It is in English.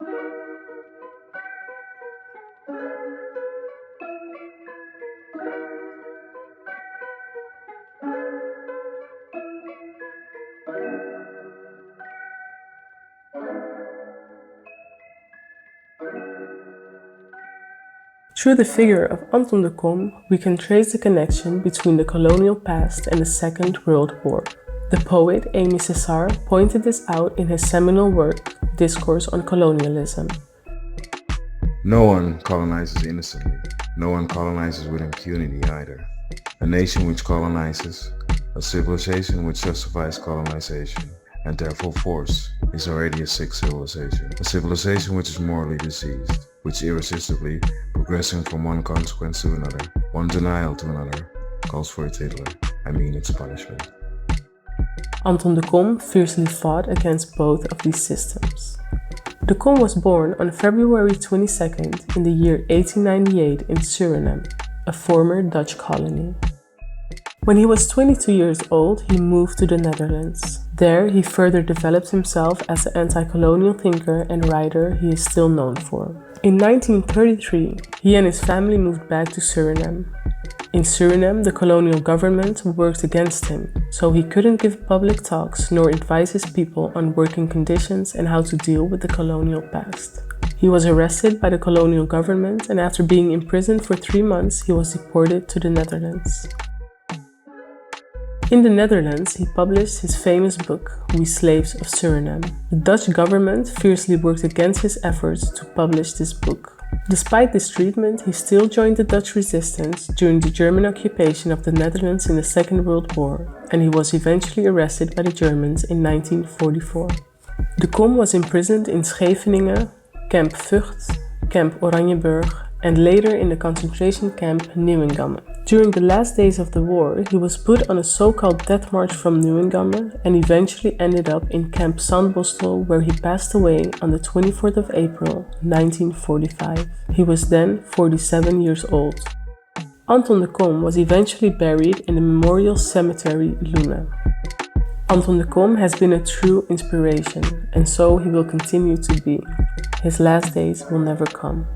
Through the figure of Anton de Kom, we can trace the connection between the colonial past and the Second World War. The poet Aime Cesaire pointed this out in his seminal work, Discourse on Colonialism. No one colonizes innocently. No one colonizes with impunity either. A nation which colonizes, a civilization which justifies colonization, and therefore force, is already a sick civilization. A civilization which is morally diseased, which irresistibly, progressing from one consequence to another, one denial to another, calls for its Hitler, its punishment. Anton de Kom fiercely fought against both of these systems. De Kom was born on February 22nd in the year 1898 in Suriname, a former Dutch colony. When he was 22 years old, he moved to the Netherlands. There, he further developed himself as the anti-colonial thinker and writer he is still known for. In 1933, he and his family moved back to Suriname. In Suriname, the colonial government worked against him, so he couldn't give public talks nor advise his people on working conditions and how to deal with the colonial past. He was arrested by the colonial government, and after being imprisoned for 3 months, he was deported to the Netherlands. In the Netherlands, he published his famous book, We Slaves of Suriname. The Dutch government fiercely worked against his efforts to publish this book. Despite this treatment, he still joined the Dutch resistance during the German occupation of the Netherlands in the Second World War, and he was eventually arrested by the Germans in 1944. De Kom was imprisoned in Scheveningen, Camp Vught, Camp Oranjeburg, and later in the concentration camp Neuengamme. During the last days of the war, he was put on a so-called death march from Neuengamme and eventually ended up in Camp Sandbostel, where he passed away on the 24th of April, 1945. He was then 47 years old. Anton de Kom was eventually buried in the Memorial Cemetery Loenen. Anton de Kom has been a true inspiration, and so he will continue to be. His last days will never come.